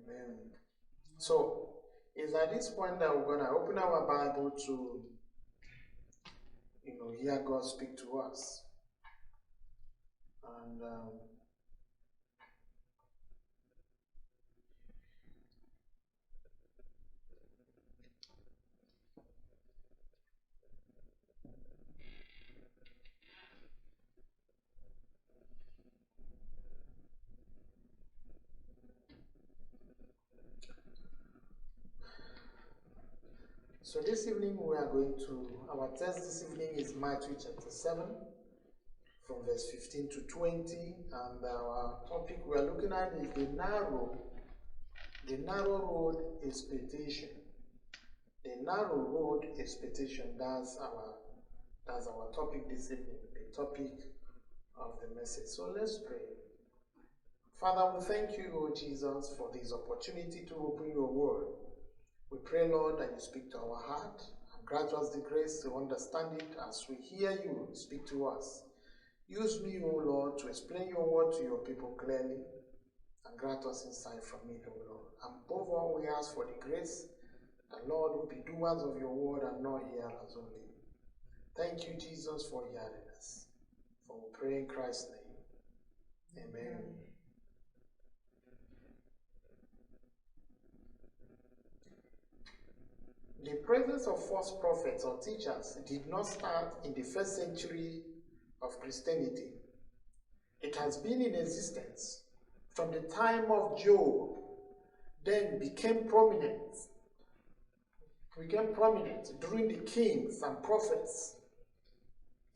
Amen. So, it's at this point that we're going to open our Bible to, hear God speak to us. And so this evening our text this evening is Matthew chapter 7, from verse 15 to 20, and our topic we are looking at is the narrow road expectation. The narrow road expectation, that's our topic this evening, the topic of the message. So let's pray. Father, we thank you, Lord Jesus, for this opportunity to open your word. We pray, Lord, that you speak to our heart and grant us the grace to understand it as we hear you speak to us. Use me, O Lord, to explain your word to your people clearly and grant us insight from it, O Lord. And above all, we ask for the grace that, Lord, will be doers of your word and not hearers only. Thank you, Jesus, for hearing us. For we pray in Christ's name. Amen. The presence of false prophets or teachers did not start in the first century of Christianity. It has been in existence from the time of Job, then became prominent during the kings and prophets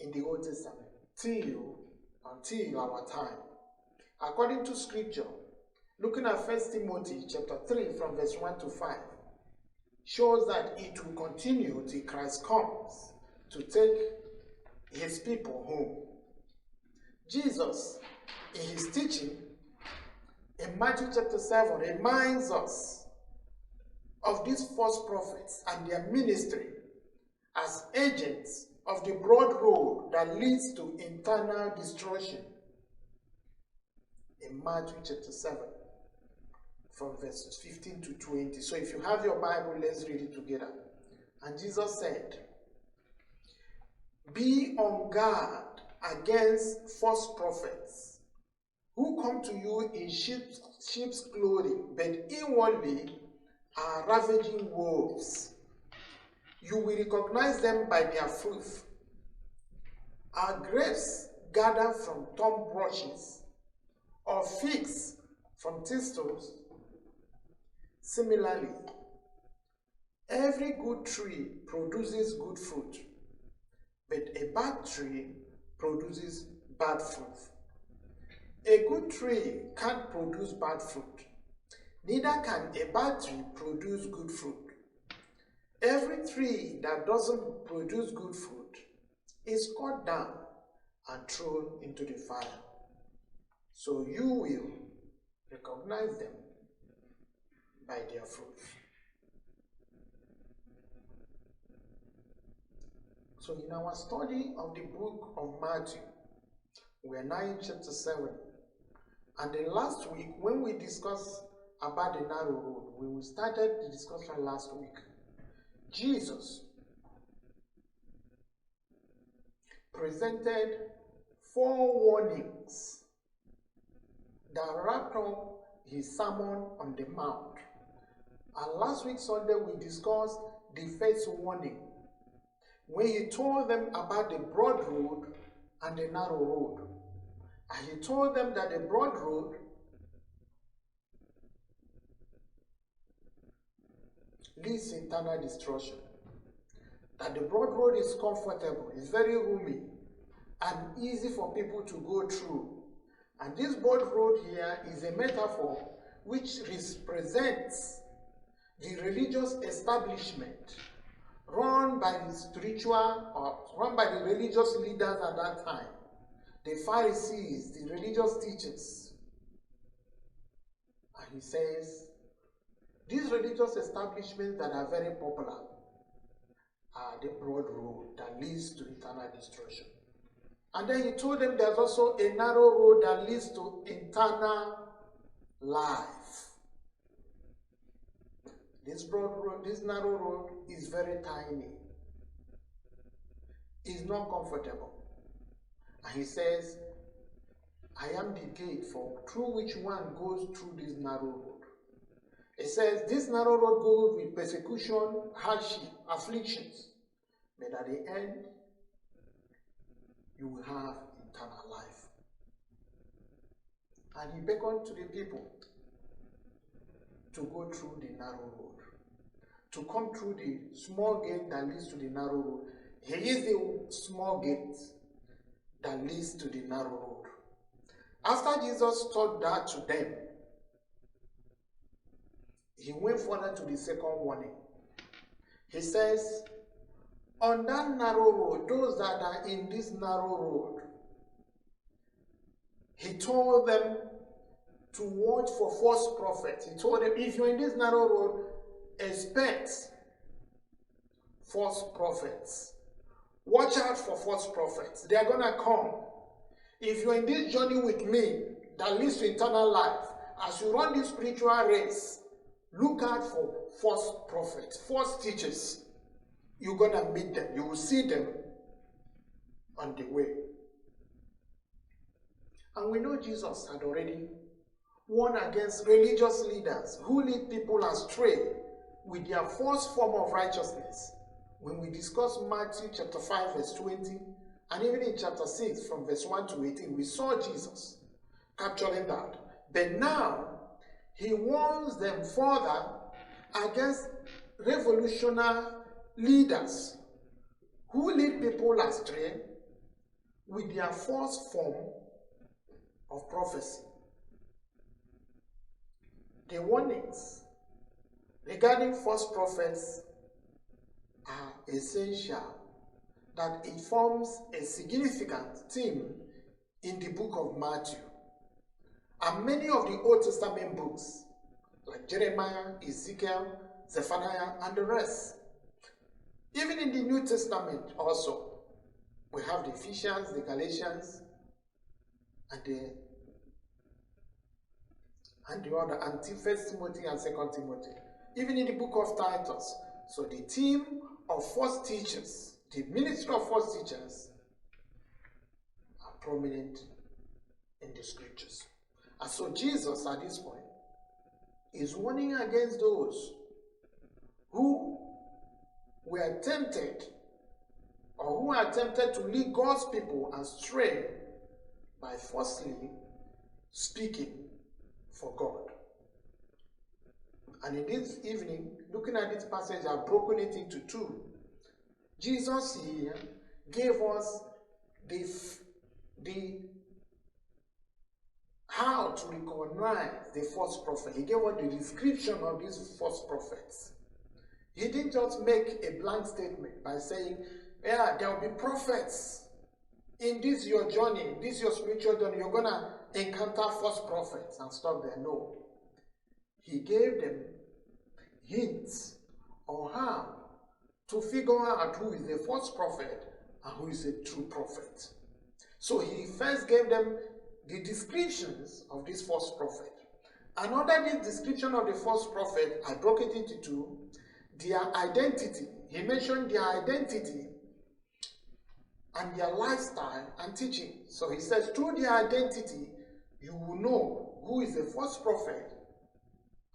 in the Old Testament until our time. According to scripture, looking at 1 Timothy chapter 3 from verse 1 to 5, shows that it will continue till Christ comes to take his people home. Jesus, in his teaching in Matthew chapter 7, reminds us of these false prophets and their ministry as agents of the broad road that leads to eternal destruction. In Matthew chapter 7, from verses 15 to 20. So if you have your Bible, let's read it together. And Jesus said, "Be on guard against false prophets who come to you in sheep's clothing, but inwardly are ravaging wolves. You will recognize them by their fruit. Are grapes gathered from thorn bushes, or figs from thistles? Similarly, every good tree produces good fruit, but a bad tree produces bad fruit. A good tree can't produce bad fruit, neither can a bad tree produce good fruit. Every tree that doesn't produce good fruit is cut down and thrown into the fire. So you will recognize them by their fruits." So in our study of the book of Matthew, we are now in chapter 7. And then last week, when we discussed about the narrow road, when we started the discussion last week, Jesus presented 4 warnings that wrapped up his Sermon on the Mount. And last week Sunday we discussed the first warning, when he told them about the broad road and the narrow road. And he told them that the broad road leads to eternal destruction. That the broad road is comfortable, it's very roomy, and easy for people to go through. And this broad road here is a metaphor which represents the religious establishment run by the religious leaders at that time, the Pharisees, the religious teachers. And he says, these religious establishments that are very popular are the broad road that leads to eternal destruction. And then he told them there's also a narrow road that leads to eternal life. This broad road, this narrow road is very tiny. It's not comfortable. And he says, I am the gate through which one goes through this narrow road. It says, this narrow road goes with persecution, hardship, afflictions. But at the end, you will have eternal life. And he beckoned to the people to go through the narrow road, to come through the small gate that leads to the narrow road. He is the small gate that leads to the narrow road. After Jesus taught that to them, he went further to the second warning. He says, on that narrow road, those that are in this narrow road, he told them to watch for false prophets. He told them, if you're in this narrow road, expect false prophets. Watch out for false prophets. They are going to come. If you're in this journey with me that leads to eternal life, as you run this spiritual race, look out for false prophets, false teachers. You're going to meet them. You will see them on the way. And we know Jesus had already warned against religious leaders who lead people astray with their false form of righteousness. When we discuss Matthew chapter 5 verse 20, and even in chapter 6 from verse 1 to 18, we saw Jesus capturing that. But now, he warns them further against revolutionary leaders who lead people astray with their false form of prophecy. The warnings regarding false prophets are essential, that it forms a significant theme in the book of Matthew. And many of the Old Testament books, like Jeremiah, Ezekiel, Zephaniah, and the rest. Even in the New Testament also, we have the Ephesians, the Galatians, and the other, and 1 Timothy and 2 Timothy. Even in the book of Titus. So the theme of false teachers, the ministry of false teachers, are prominent in the scriptures. And so Jesus, at this point, is warning against those who were tempted, or who are tempted to lead God's people astray by falsely speaking for God. And in this evening, looking at this passage, I've broken it into two. Jesus here gave us the how to recognize the false prophet. He gave us the description of these false prophets. He didn't just make a blank statement by saying, yeah, there will be prophets in this your journey, this your spiritual journey. You're going to encounter false prophets and stop there. No. He gave them hints on how to figure out who is a false prophet and who is a true prophet. So he first gave them the descriptions of this false prophet. And under this description of the false prophet, I broke it into two. Their identity. He mentioned their identity and their lifestyle and teaching. So he says, through their identity, you will know who is a false prophet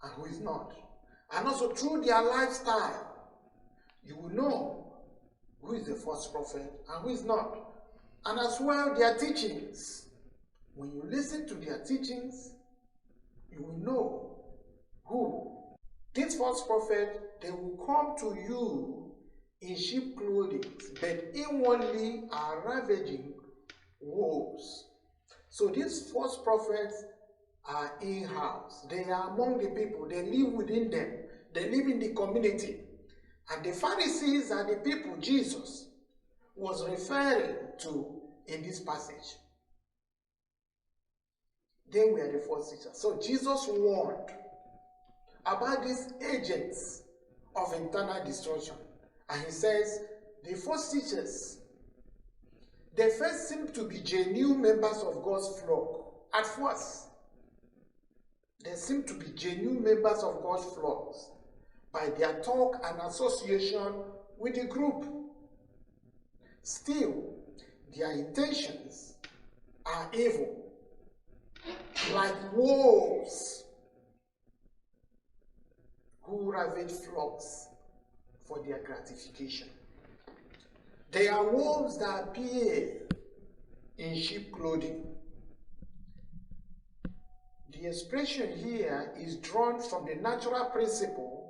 and who is not. And also through their lifestyle, you will know who is a false prophet and who is not. And as well, their teachings. When you listen to their teachings, you will know who. This false prophet, they will come to you in sheep clothing, but inwardly are ravaging wolves. So these false prophets are in-house. They are among the people. They live within them. They live in the community. And the Pharisees are the people Jesus was referring to in this passage. They were the false teachers. So Jesus warned about these agents of internal destruction. And he says, the false teachers, they first seem to be genuine members of God's flock. At first, they seem to be genuine members of God's flocks. by their talk and association with the group. Still, their intentions are evil, like wolves who ravage flocks for their gratification. They are wolves that appear in sheep clothing. The expression here is drawn from the natural principle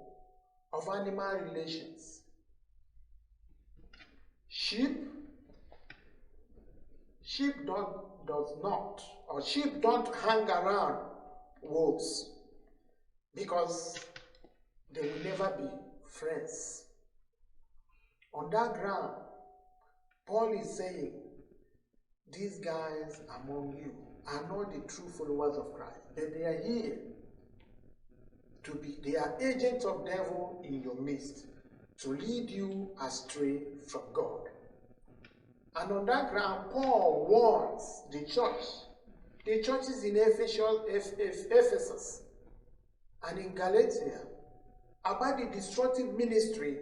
of animal relations. Sheep don't hang around wolves because they will never be friends. On that ground, Paul is saying, these guys among you are not the true followers of Christ, but they are here they are agents of devil in your midst to lead you astray from God. And on that ground, Paul warns the churches in Ephesus and in Galatia, about the destructive ministry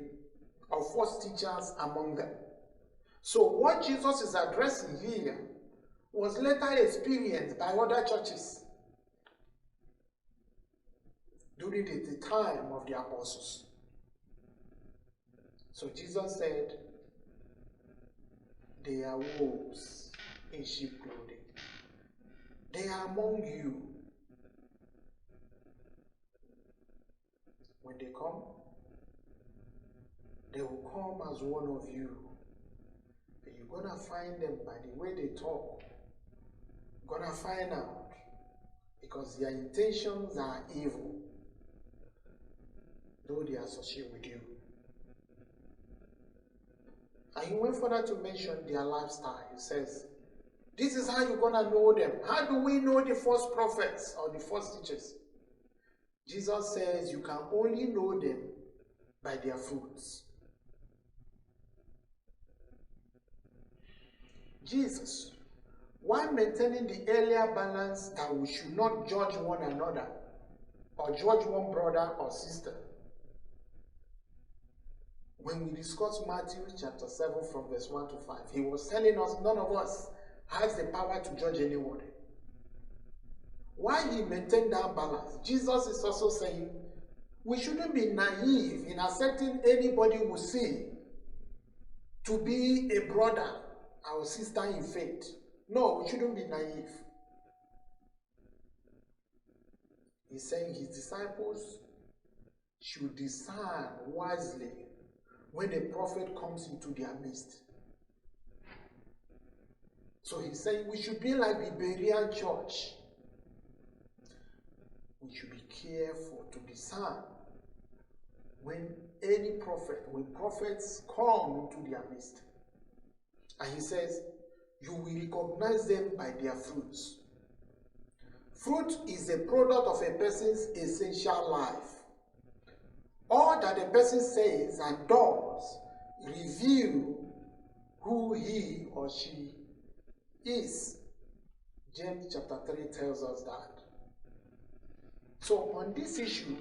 of false teachers among them. So what Jesus is addressing here was later experienced by other churches during the time of the apostles. So Jesus said, they are wolves in sheep clothing. They are among you. When they come, they will come as one of you. And you're going to find them by the way they talk. You're going to find out. Because their intentions are evil, though they associate with you. And he went further to mention their lifestyle. He says, this is how you're going to know them. How do we know the false prophets or the false teachers? Jesus says you can only know them by their fruits. Jesus, while maintaining the earlier balance that we should not judge one another or judge one brother or sister, when we discussed Matthew chapter 7 from verse 1 to 5, he was telling us none of us has the power to judge anyone. While he maintained that balance, Jesus is also saying we shouldn't be naive in accepting anybody we see to be a brother or sister in faith. No, we shouldn't be naive. He's saying his disciples should discern wisely when a prophet comes into their midst. So he's saying we should be like the Berean church. We should be careful to discern when prophets come into their midst. And he says, you will recognize them by their fruits. Fruit is a product of a person's essential life. All that a person says and does reveal who he or she is. James chapter 3 tells us that. So on this issue,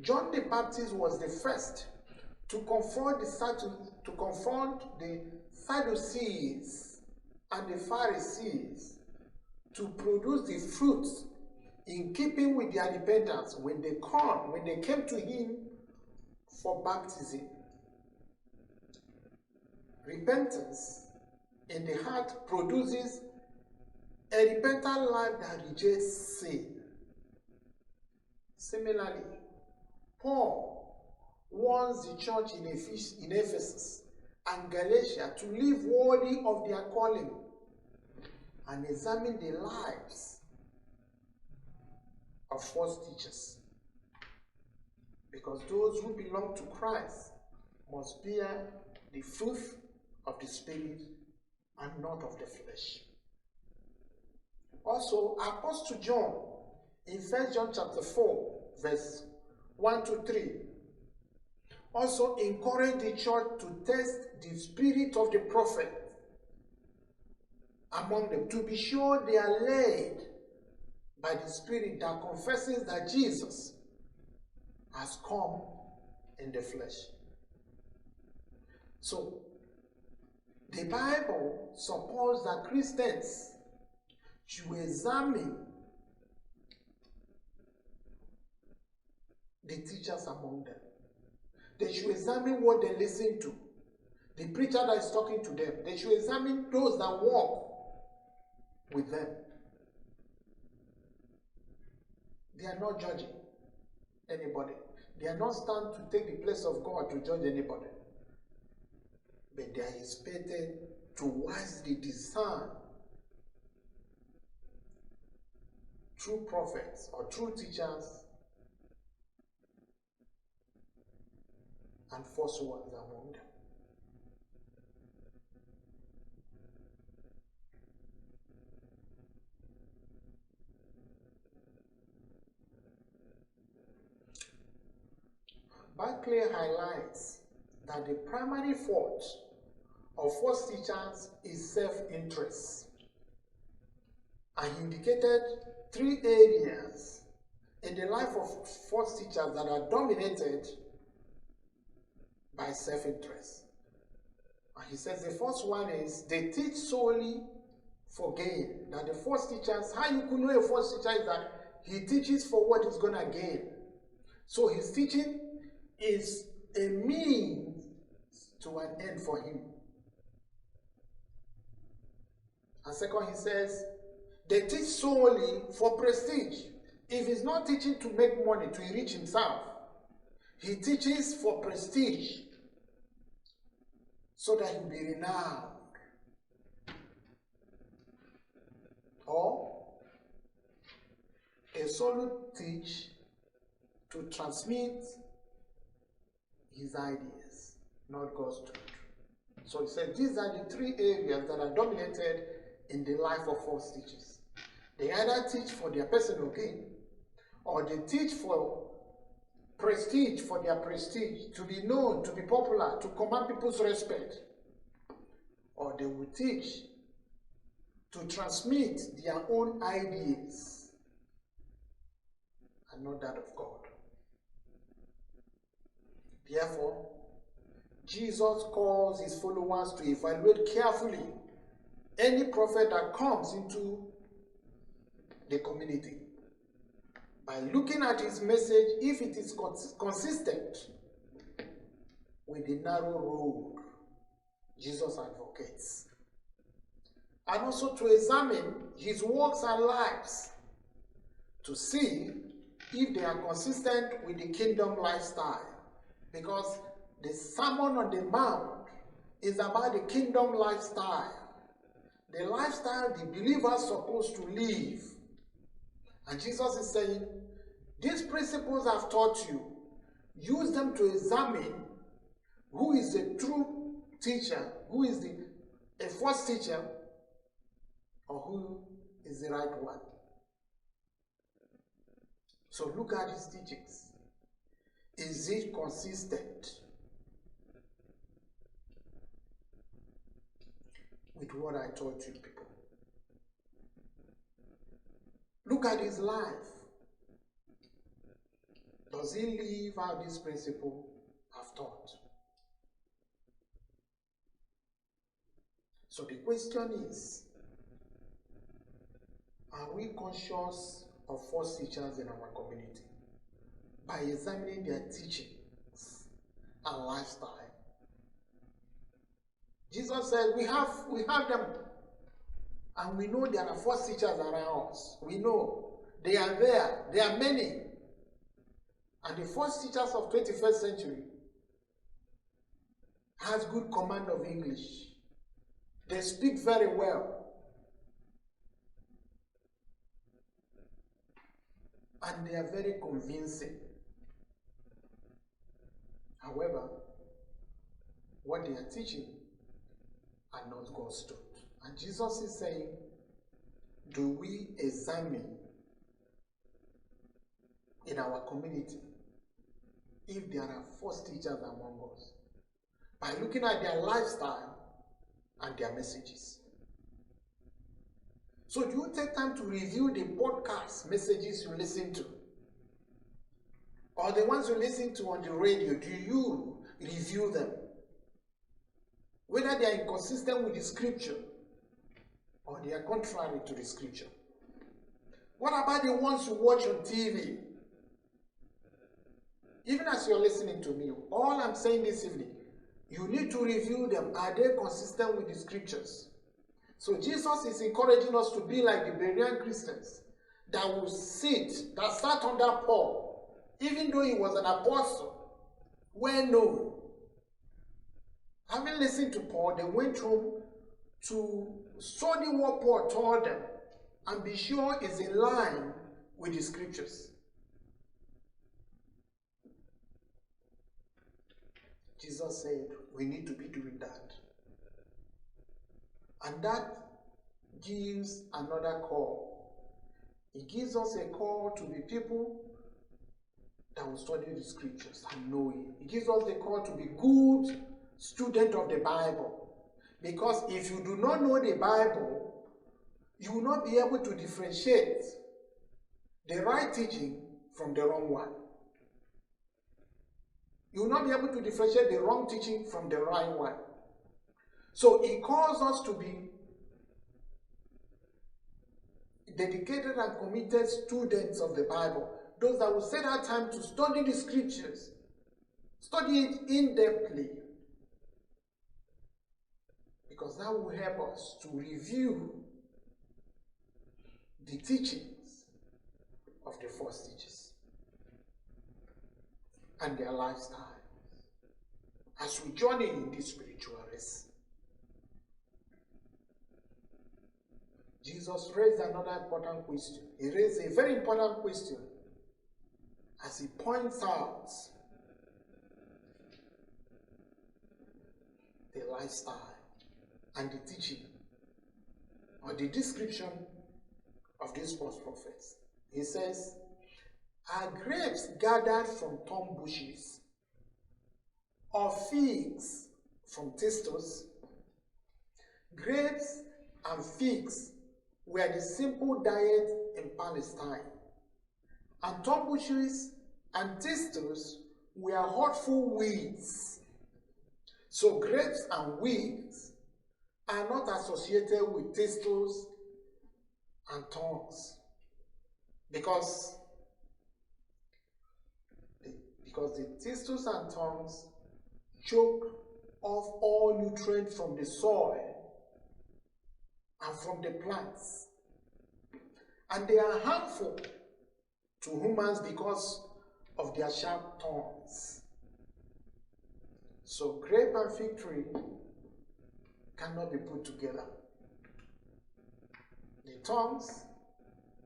John the Baptist was the first to confront the Sadducees and the Pharisees to produce the fruits in keeping with their repentance when they came to him for baptism. Repentance in the heart produces a repentant life that rejects sin. Similarly, Paul warns the church in Ephesus and Galatia to live worthy of their calling and examine the lives of false teachers. Because those who belong to Christ must bear the fruit of the Spirit and not of the flesh. Also, Apostle John, in 1 John chapter 4, verse 1 to 3, also encouraged the church to test the spirit of the prophet among them, to be sure they are led by the Spirit that confesses that Jesus has come in the flesh. So, the Bible supports that Christians should examine the teachers among them. They should examine what they listen to. The preacher that is talking to them. They should examine those that walk with them. They are not judging anybody. They are not stand to take the place of God to judge anybody. But they are expected to wisely discern true prophets or true teachers and false ones among them. Barclay highlights that the primary fault of false teachers is self-interest, and he indicated 3 areas in the life of false teachers that are dominated by self-interest. And he says the first one is they teach solely for gain. That the false teachers, how you could know a false teacher is that he teaches for what he's going to gain. So his teaching is a means to an end for him. And second, he says, they teach solely for prestige. If he's not teaching to make money, to enrich himself, he teaches for prestige so that he'll be renowned. Or a solo teach to transmit his ideas, not God's truth. So he said these are the 3 areas that are dominated in the life of false teachers. They either teach for their personal gain, or they teach for prestige, for their prestige, to be known, to be popular, to command people's respect. Or they will teach to transmit their own ideas and not that of God. Therefore, Jesus calls his followers to evaluate carefully any prophet that comes into the community by looking at his message if it is consistent with the narrow road Jesus advocates, and also to examine his works and lives to see if they are consistent with the kingdom lifestyle, because the Sermon on the Mount is about the kingdom lifestyle, the lifestyle the believer is supposed to live. And Jesus is saying, these principles I've taught you, use them to examine who is the true teacher, who is a false teacher, or who is the right one. So look at his teachings. Is it consistent with what I taught you people? Look at his life. Does he live out this principle I've taught? So the question is, are we conscious of false teachers in our community by examining their teachings and lifestyle? Jesus said we have them, and we know there are false teachers around us. We know they are there. There are many. And the false teachers of 21st century has good command of English. They speak very well. And they are very convincing. However, what they are teaching are not God's truth. And Jesus is saying, do we examine in our community if there are false teachers among us by looking at their lifestyle and their messages? So do you take time to review the podcast messages you listen to? or the ones you listen to on the radio, do you review them? Whether they are inconsistent with the scripture or they are contrary to the scripture. What about the ones you watch on TV? Even as you're listening to me, all I'm saying this evening, you need to review them. Are they consistent with the scriptures? So Jesus is encouraging us to be like the Berean Christians that will that sat under Paul, even though he was an apostle, well known. Having listened to Paul, they went home to study what Paul told them and be sure it's in line with the scriptures. Jesus said we need to be doing that. And that gives another call. It gives us a call to be people that will study the scriptures and know it. It gives us the call to be good student of the Bible. Because if you do not know the Bible, you will not be able to differentiate the right teaching from the wrong one. You will not be able to differentiate the wrong teaching from the right one. So it calls us to be dedicated and committed students of the Bible. Those that will set out time to study the scriptures, study it in-depthly, because that will help us to review the teachings of the false teachers and their lifestyle as we journey in this spiritual race. Jesus raised another important question. He raised a very important question as he points out the lifestyle and the teaching or the description of these false prophets. He says, are grapes gathered from thorn bushes, or figs from thistles? Grapes and figs were the simple diet in Palestine, and thorn bushes and thistles were hurtful weeds. So grapes and weeds are not associated with thistles and thorns, because the thistles and thorns choke off all nutrients from the soil and from the plants, and they are harmful to humans because of their sharp thorns. So grape and fig tree cannot be put together. The thorns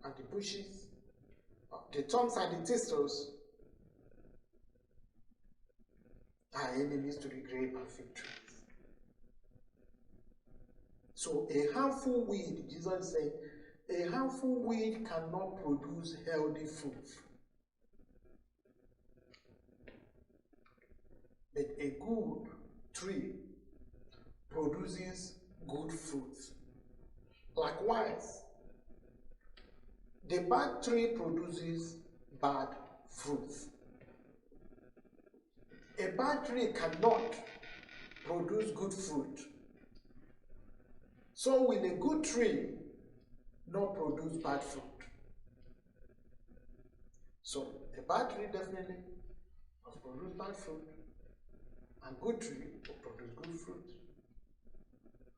and the bushes, the thorns and the thistles are enemies to the grape and fig trees. So a harmful weed, Jesus is saying, a harmful weed cannot produce healthy fruit. But a good tree produces good fruit. Likewise, the bad tree produces bad fruit. A bad tree cannot produce good fruit. So will a good tree not produce bad fruit? So a bad tree definitely must produce bad fruit, and good tree will produce good fruit.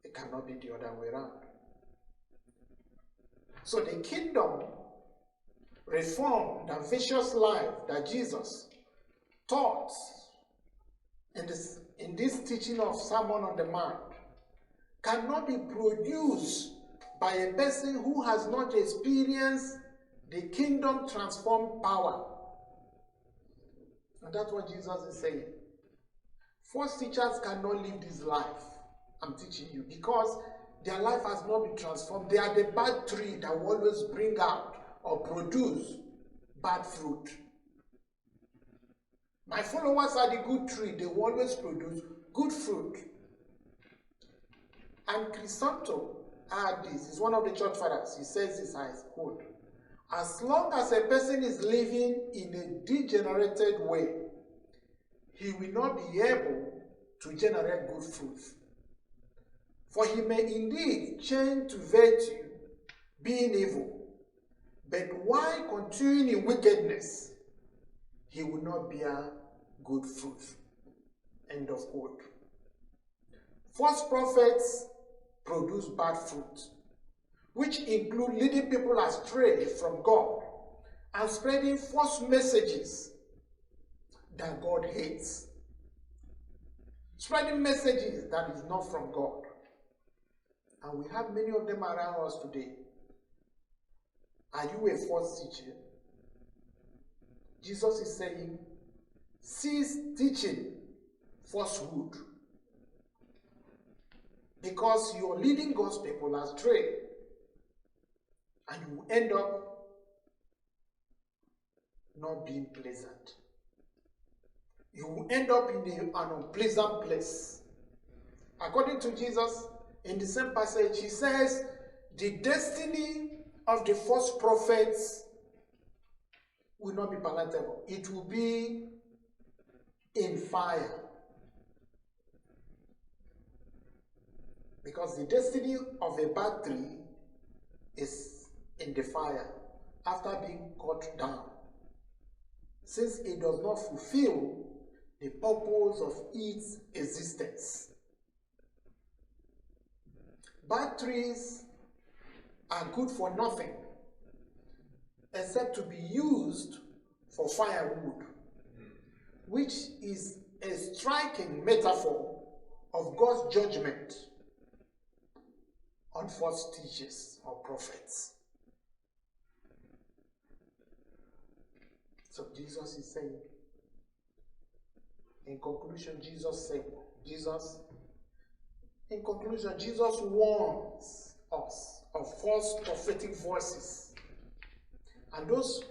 It cannot be the other way around. So the kingdom, reformed, and vicious life that Jesus taught in this teaching of Sermon on the Mount cannot be produced by a person who has not experienced the kingdom transformed power. And that's what Jesus is saying. False teachers cannot live this life I'm teaching you, because their life has not been transformed. They are the bad tree that will always bring out or produce bad fruit. My followers are the good tree. They will always produce good fruit. And Crisanto had this. He's one of the church fathers. He says this, I quote, As long as a person is living in a degenerated way, he will not be able to generate good fruit. For he may indeed change to virtue, being evil, but while continuing in wickedness, he will not bear good fruit. End of quote. False prophets produce bad fruit, which include leading people astray from God and spreading false messages that God hates. Spreading messages that is not from God. And we have many of them around us today. Are you a false teacher? Jesus is saying, cease teaching falsehood, because you're leading God's people astray, and you end up not being pleasant. You will end up in an unpleasant place. According to Jesus, in the same passage, he says, the destiny of the false prophets will not be palatable. It will be in fire. Because the destiny of a bad tree is in the fire after being cut down, since it does not fulfill the purpose of its existence. Bad trees are good for nothing except to be used for firewood, which is a striking metaphor of God's judgment on false teachers or prophets. So Jesus is saying, in conclusion, Jesus warns us of false prophetic voices. And those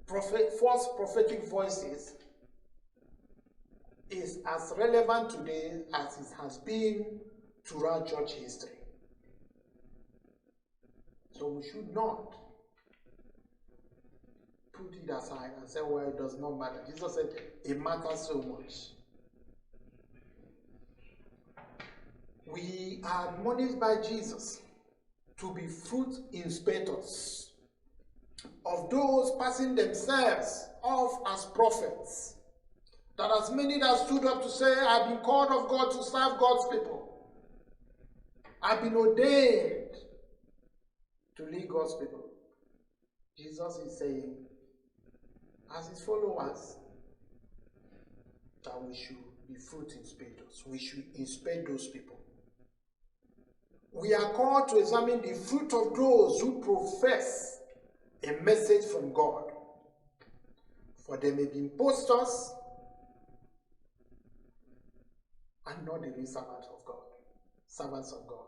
false prophetic voices is as relevant today as it has been throughout church history. So we should not put it aside and say, well, it does not matter. Jesus said, it matters so much. We are admonished by Jesus to be fruit inspectors of those passing themselves off as prophets. That as many that stood up to say, I've been called of God to serve God's people. I've been ordained to lead God's people. Jesus is saying, as his followers, that we should be fruit inspectors. We should inspect those people. We are called to examine the fruit of those who profess a message from God. For they may be impostors and not the real servants of God. Servants of God.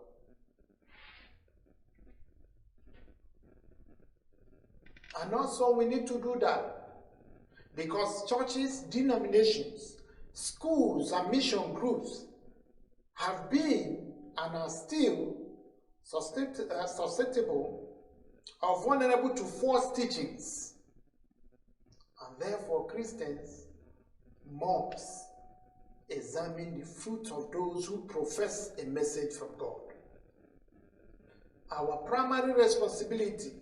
And also we need to do that because churches, denominations, schools, and mission groups have been and are still susceptible or vulnerable to false teachings. And therefore Christians must examine the fruit of those who profess a message from God. Our primary responsibility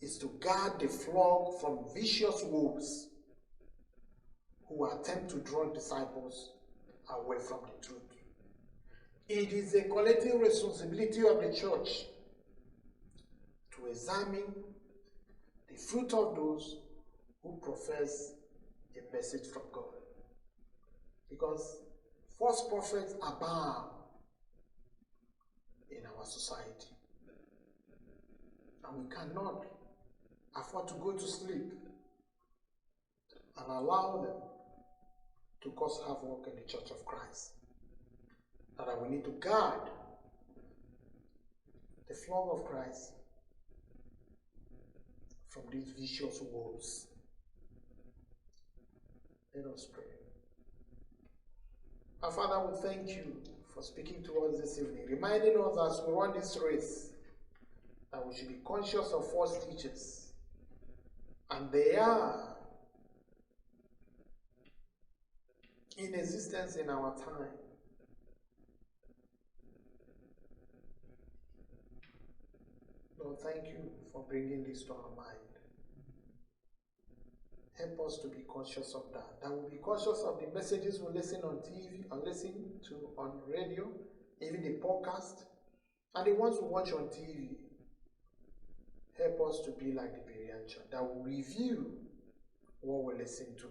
is to guard the flock from vicious wolves who attempt to draw disciples away from the truth. It is a collective responsibility of the church to examine the fruit of those who profess a message from God. Because false prophets abound in our society. And we cannot afford to go to sleep and allow them to cause havoc in the Church of Christ. That we need to guard the flock of Christ from these vicious wolves. Let us pray. Our Father, we thank you for speaking to us this evening, reminding us as we run this race that we should be conscious of false teachers. And they are in existence in our time. Lord, thank you for bringing this to our mind. Help us to be conscious of that. That we'll be conscious of the messages we listen on TV, or listen to on radio, even the podcast, and the ones we watch on TV. Help us to be like the Berean church, that will review what we listen to.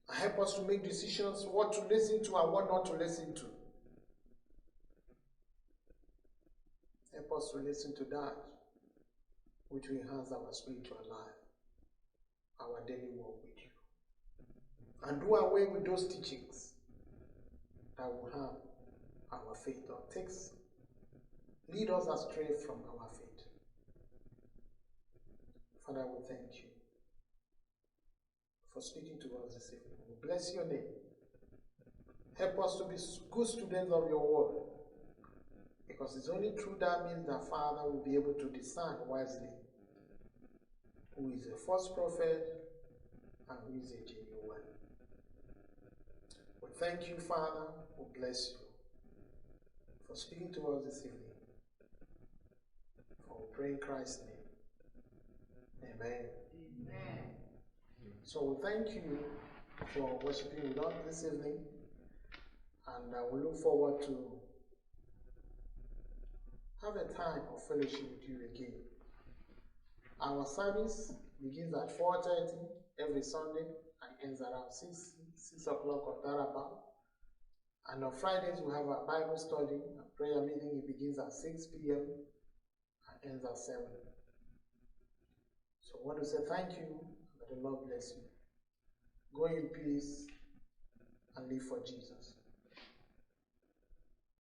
And help us to make decisions what to listen to and what not to listen to. Help us to listen to that which will enhance our spiritual life, our daily walk with you. And do away with those teachings that will harm our faith or lead us astray from our faith. Father, we thank you for speaking to us this evening. We bless your name. Help us to be good students of your word, because it's only through that means that Father will be able to discern wisely who is a false prophet and who is a genuine. We thank you, Father. We bless you for speaking to us this evening. For we pray in Christ's name. Amen. Amen. So we thank you for worshiping with us this evening, and we look forward to have a time of fellowship with you again. Our service begins at 4:30 every Sunday and ends around 6 o'clock or thereabout. And on Fridays we have a Bible study, a prayer meeting. It begins at 6 p.m. and ends at 7. So I want to say thank you, and the Lord bless you. Go in peace and live for Jesus.